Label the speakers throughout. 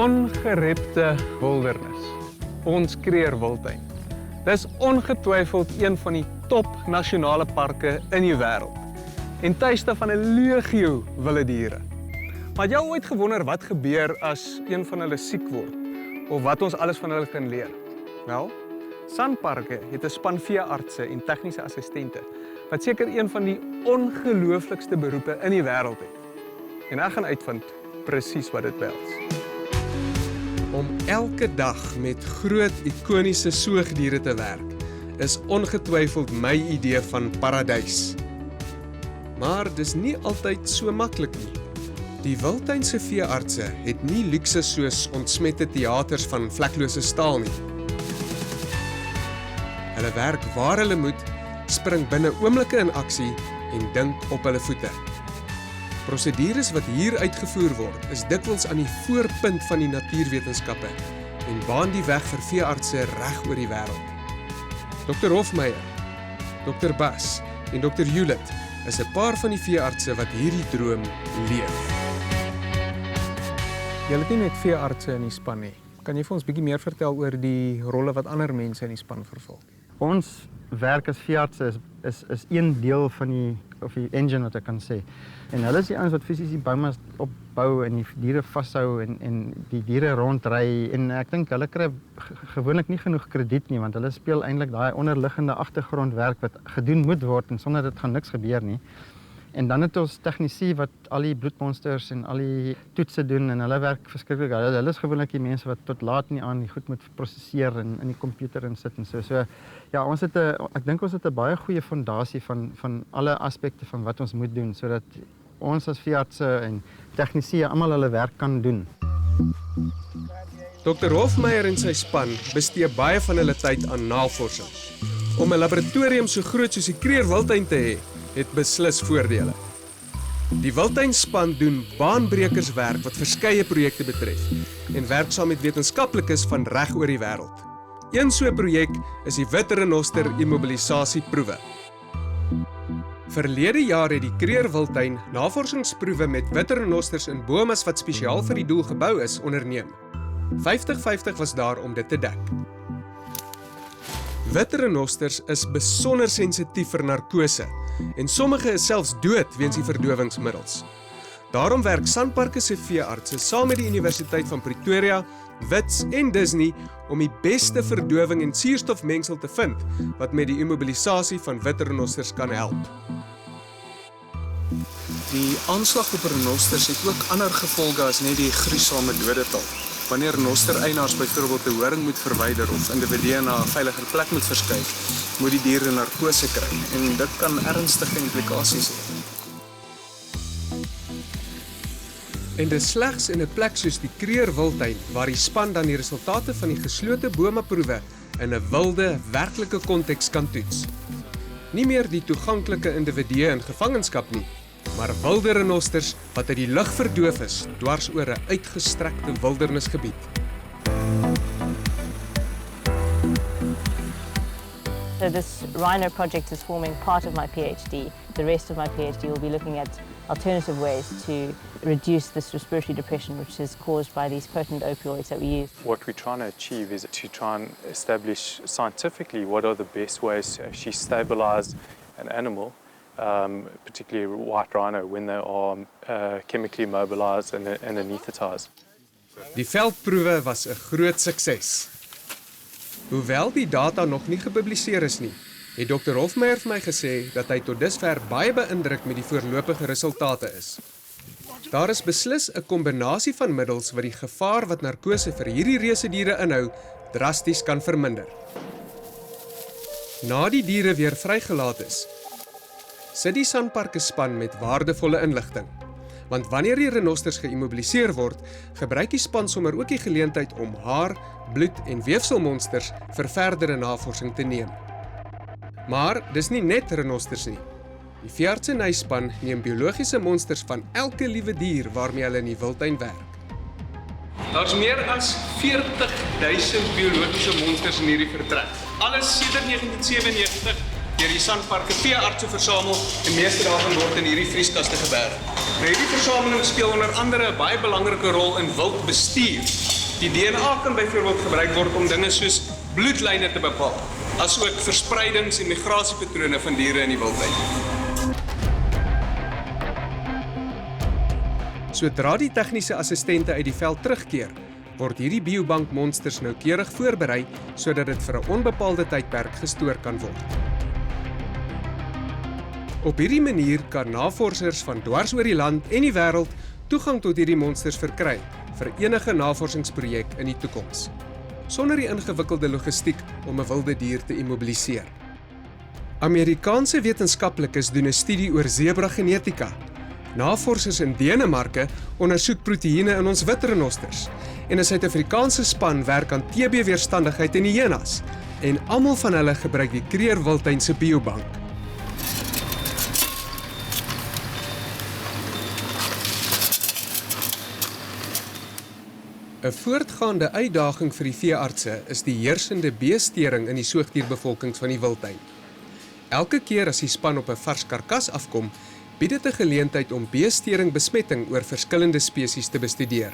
Speaker 1: ongerepte wildernis, ons Kruger Wildtuin. Dis ongetwyfeld een van die top nasionale parke in die wêreld en tuiste van 'n legio wilde diere. Maar het jy ooit gewonder wat gebeur as een van hulle siek word of wat ons alles van hulle kan leer? Wel, SANparke het 'n span veeartse en tegniese assistente wat seker een van die ongelooflikste beroepe in die wêreld het. En ek gaan uitvind presies wat dit behels. Om elke dag met groot ikoniese soogdiere te werk, is ongetwyfeld my idee van paradys. Maar dis nie altyd so maklik nie. Die Wildtuin se veeartse het nie luukse soos ontsmette teaters van vleklose staal nie. Hulle werk waar hulle moet, spring binne oomblikke in aksie en dink op hulle voete. Prosedures wat hier uitgevoer word, is dikwels aan die voorpunt van die natuurwetenskappe en baan die weg vir veeartse reg oor die wêreld. Dr. Hofmeyer, Dr. Bas en Dr. Hewlett is 'n paar van die veeartse wat hierdie droom leef. Jy het nie net veeartse in die span nie. Kan jy vir ons bietjie meer vertel oor die rolle wat ander mense in die span vervul?
Speaker 2: Ons werk as veeartse is een deel van die engine wat ek kan sê. En hulle is die ouens wat fisies die boumas opbou en die diere vashou en die diere rondry en ek dink hulle kry gewoonlik nie genoeg krediet nie want hulle speel eintlik daai onderliggende agtergrondwerk wat gedoen moet word en sonder dit gaan niks gebeur nie. En dan het ons tegnisi wat al die bloedmonsters en al die toetse doen en hulle werk verskriklik. Hulle is gewoonlik die mense wat tot laat in die aand die goed moet prosesseer en in die komputer insit en so. So ja, ek dink ons het 'n baie goeie fondasie van alle aspekte van wat ons moet doen sodat ons as veeartse en tegnisi almal hulle werk kan doen.
Speaker 1: Dr. Hofmeyer en sy span bestee baie van hulle tyd aan navorsing. Om 'n laboratorium so groot soos die Kruger Wildtuin te hê, het beslis voordele. Die Wildtuinspan doen baanbrekerswerk wat verskeie projekte betref en werk saam met wetenskaplikes van reg oor die wêreld. Een so 'n projek is die wit renoster immobilisasieproewe. Verlede jaar het die Kruger Wildtuin navorsingsproewe met wit renosters in bomas wat spesiaal vir die doel gebou is onderneem. 50-50 was daar om dit te dek. Wit renosters is besonder sensitief vir narkose en sommige is selfs dood weens die verdowingsmiddels. Daarom werk SANparke se veeartse saam met die Universiteit van Pretoria, Wits en Disney om die beste verdowing en suurstofmengsel te vind wat met die immobilisasie van wit renosters kan help.
Speaker 3: Die aanslag op renosters het ook ander gevolge as net die gruisame dodetal. Wanneer renoster-eienaars byvoorbeeld 'n horing moet verwyder of individue na 'n veiliger plek moet verskuif, moet die diere narkose kry en dit kan ernstige implikasies hê.
Speaker 1: En dis slegs in 'n plek soos die Kruger Wildtuin waar die span dan die resultate van die geslote bomaproewe in 'n wilde, werklike konteks kan toets. Nie meer die toeganklike individue in gevangenskap nie, maar wilde renosters wat uit die lug verdoof is dwars oor 'n uitgestrekte wildernisgebied.
Speaker 4: So this Rhino project is forming part of my PhD. The rest of my PhD will be looking at alternative ways to reduce this respiratory depression which is caused by these potent opioids that we use.
Speaker 5: What we're trying to achieve is to try and establish scientifically what are the best ways to actually stabilize an animal, particularly white rhino, when they are chemically mobilized and anesthetized.
Speaker 1: Die veldproewe was 'n groot sukses. Hoewel die data nog nie gepubliseer is nie, het Dr. Hofmeyer vir my gesê dat hy tot dusver baie beïndruk met die voorlopige resultate is. Daar is beslis 'n kombinasie van middels wat die gevaar wat narkose vir hierdie reuse diere inhou, drasties kan verminder. Na die diere weer vrygelaat is, sit die SANparke span met waardevolle inligting. Want wanneer die renosters geïmmobiliseer word, gebruik die span sommer ook die geleentheid om haar, bloed en weefselmonsters vir verdere navorsing te neem. Maar dis nie net renosters nie. Die veeartsenyspan neem biologiese monsters van elke liewe dier waarmee hulle in die wildtuin werk. Daar's meer as 40.000 biologiese monsters in hierdie vertrek. Alles sedert 1997
Speaker 3: deur die Sanparke veeartse versamel en meeste daarvan word in hierdie vrieskaste geberg. Nou hierdie versameling speel onder andere 'n baie belangrike rol in wildbestuur. Die DNA kan byvoorbeeld gebruik word om dinge soos bloedlyne te bepaal, asook verspreidings- en migrasiepatrone van diere in die wildtuin. Sodra die tegniese assistente uit die veld terugkeer, word hierdie biobank monsters noukeurig voorberei sodat dit vir 'n onbepaalde tydperk gestoor kan word. Op hierdie manier kan navorsers van dwars oor die land en die wêreld toegang tot hierdie monsters verkry vir enige navorsingsprojek in die toekoms, sonder die ingewikkelde logistiek om 'n wilde dier te immobiliseer. Amerikaanse wetenskaplikes doen 'n studie oor zebra-genetika. Navorsers in Denemarke ondersoek proteïene in ons wit renosters en 'n Suid-Afrikaanse span werk aan TB-weerstandigheid in hyenas en almal van hulle gebruik die Kruger Wildtuin se biobank. Een voortgaande uitdaging vir die veeartse is die heersende beestering in die soogdierbevolkings van die wildtuin. Elke keer as die span op 'n vars karkas afkom, bied dit 'n geleentheid om beestering besmetting oor verskillende spesies te bestudeer.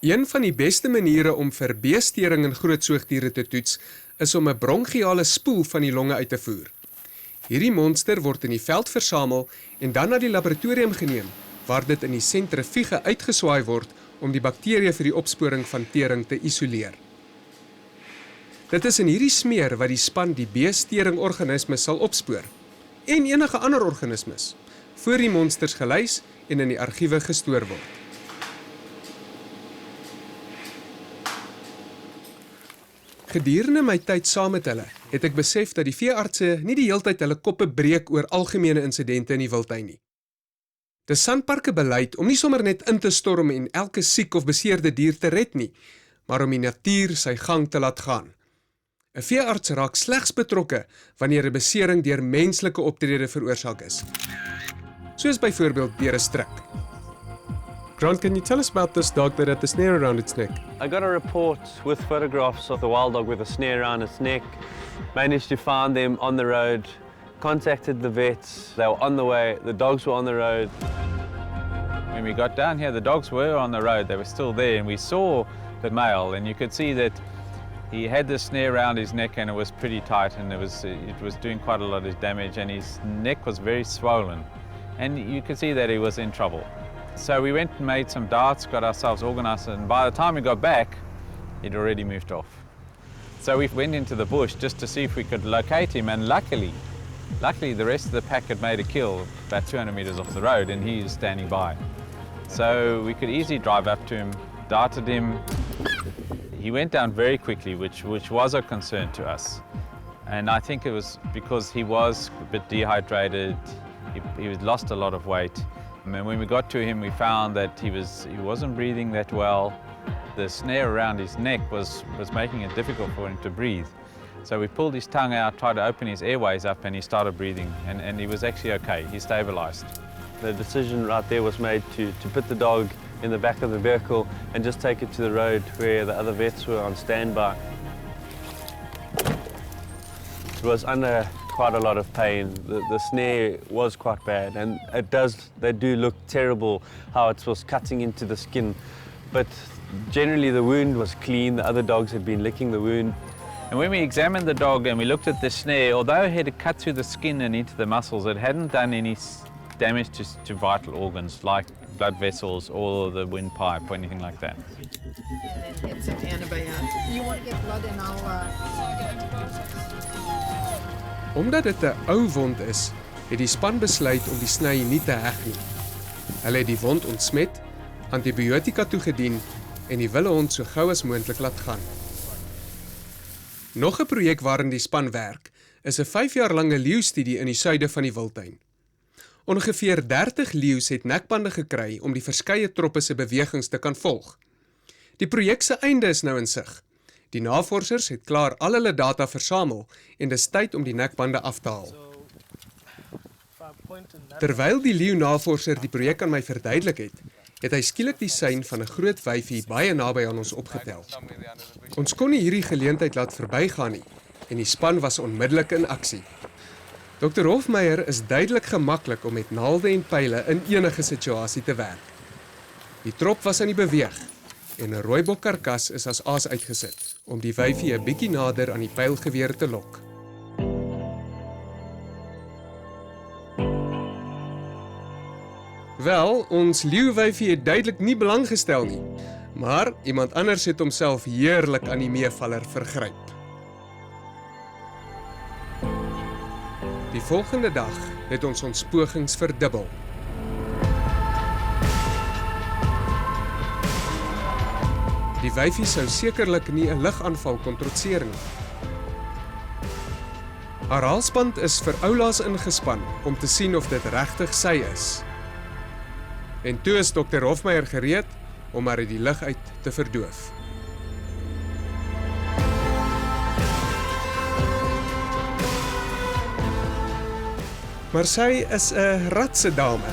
Speaker 3: Een van die beste maniere om vir beestering in groot soogdiere te toets, is om 'n bronchiale spoel van die longe uit te voer. Hierdie monster word in die veld versamel en dan na die laboratorium geneem, waar dit in die sentrifuge uitgeswaai word om die bakterieë vir die opsporing van tering te isoleer. Dit is in hierdie smeer wat die span die beesteringorganismes sal opspoor, en enige ander organismes, voor die monsters gelys en in die argiewe gestoor word. Gedurende my tyd saam met hulle, het ek besef dat die veeartse nie die heeltyd hulle koppe breek oor algemene insidente in die wildtuin nie. Die Sanparke beleid om nie sommer net in te storm en elke siek of beseerde dier te red nie, maar om die natuur sy gang te laat gaan. 'n Veearts raak slegs betrokke wanneer 'n besering deur menslike optrede veroorsaak is, soos byvoorbeeld deur 'n struik. Grant, can you tell us about this dog that had the snare around its neck?
Speaker 6: I got a report with photographs of the wild dog with a snare around its neck, managed to find them on the road, contacted the vets, they were on the way, the dogs were on the road. When we got down here, the dogs were on the road, they were still there, and we saw the male, and you could see that he had the snare around his neck and it was pretty tight, and it was doing quite a lot of damage, and his neck was very swollen, and you could see that he was in trouble. So we went and made some darts, got ourselves organized, and by the time we got back, he'd already moved off. So we went into the bush just to see if we could locate him, and luckily the rest of the pack had made a kill about 200 meters off the road, and he was standing by. So we could easily drive up to him, darted him. He went down very quickly, which was a concern to us. And I think it was because he was a bit dehydrated, he lost a lot of weight. And when we got to him, we found that he wasn't breathing that well. The snare around his neck was making it difficult for him to breathe. So we pulled his tongue out, tried to open his airways up, and he started breathing, and he was actually okay, he stabilized. The decision right there was made to put the dog in the back of the vehicle and just take it to the road where the other vets were on standby. It was under quite a lot of pain. The snare was quite bad, and they do look terrible how it was cutting into the skin. But generally the wound was clean, the other dogs had been licking the wound. And when we examined the dog and we looked at the snare, although it had cut through the skin and into the muscles, it hadn't done any damage to vital organs like blood vessels or the windpipe or anything like that.
Speaker 7: Get some antibiotics. You want to get blood in our...
Speaker 3: Omdat dit 'n ou wond is, het die span besluit om die sny nie te heg nie. Hulle het die wond ontsmet, antibiotika toegedien en die wilde hond so gou as moontlik laat gaan. Nog 'n projek waarin die span werk, is 'n 5 jaar lange leeustudie in die suide van die wildtuin. Ongeveer 30 leeu's het nekbande gekry om die verskeie troppe se bewegings te kan volg. Die projek se einde is nou in sig. Die navorsers het klaar al hulle data versamel en dis tyd om die nekbande af te haal. Terwyl die leeu-navorser die projek aan my verduidelik het hy skielik die sein van 'n groot wyfie baie naby aan ons opgetel. Ons kon nie hierdie geleentheid laat verbygaan nie en die span was onmiddellik in aksie. Dr. Hofmeyer is duidelik gemaklik om met naalde en pile in enige situasie te werk. Die trop was aan die beweeg en 'n rooibok karkas is as aas uitgesit om die wyfie 'n bietjie nader aan die pylgeweer te lok. Wel, ons leeuwyfie het duidelik nie belang gestel nie, maar iemand anders het homself heerlik aan die meevaller vergryp. Die volgende dag het ons pogings verdubbel. Die wyfie sou sekerlik nie 'n ligaanval kon trotseer nie. Haar halsband is vir oulaas ingespan om te sien of dit regtig sy is. En toe is Dr. Hofmeyer gereed om haar uit die lug uit te verdoof. Maar sy is 'n ratse dame.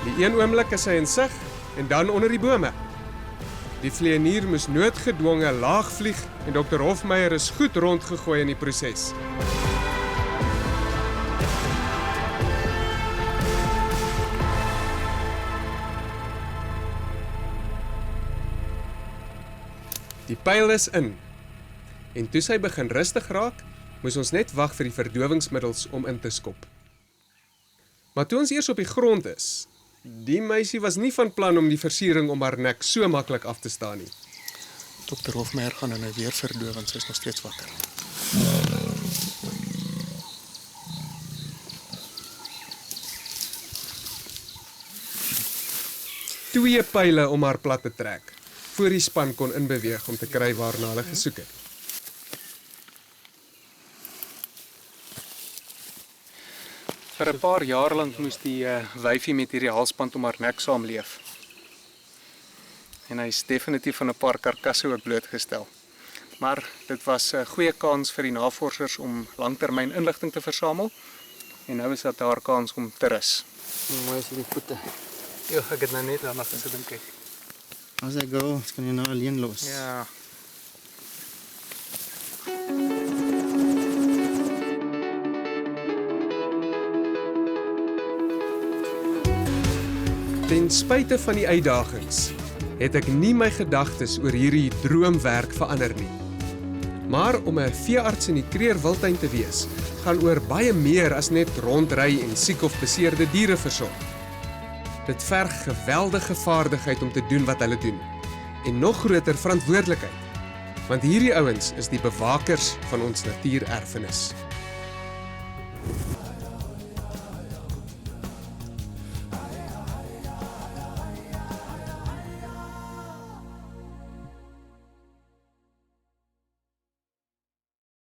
Speaker 3: Die een oomblik is sy in sig en dan onder die bome. Die vlieënier moes noodgedwonge laag vlieg en Dr. Hofmeyer is goed rondgegooi in die proses. Die pyl is in. En toe sy begin rustig raak, moes ons net wag vir die verdowingsmiddels om in te skop. Maar toe ons eers op die grond is, die meisie was nie van plan om die versiering om haar nek so maklik af te staan nie. Dr. Hofmeyer gaan nou weer verdof en sy is nog steeds wakker. Twee pyle om haar plat te trek, voor die span kon inbeweeg om te kry waarna hulle gesoek het. Vir 'n paar jaar lank moes die wyfie met hierdie halsband om haar nek saamleef. En hy is definitief van 'n paar karkasse ook blootgestel. Maar dit was 'n goeie kans vir die navorsers om langtermyn inligting te versamel. En nou is dit haar kans om te rus.
Speaker 2: Mooi is die voete.
Speaker 3: Ja, ek het nou net daarna gesit en kyk.
Speaker 2: As hy go, kan jy nou alleen los.
Speaker 3: Ja. Ten spyte van die uitdagings, het ek nie my gedagtes oor hierdie droomwerk verander nie. Maar om 'n veearts in die Kruger Wildtuin te wees, gaan oor baie meer as net rondry en siek of beseerde diere versorg. Dit verg geweldige vaardigheid om te doen wat hulle doen, en nog groter verantwoordelikheid, want hierdie ouens is die bewakers van ons natuurerfenis.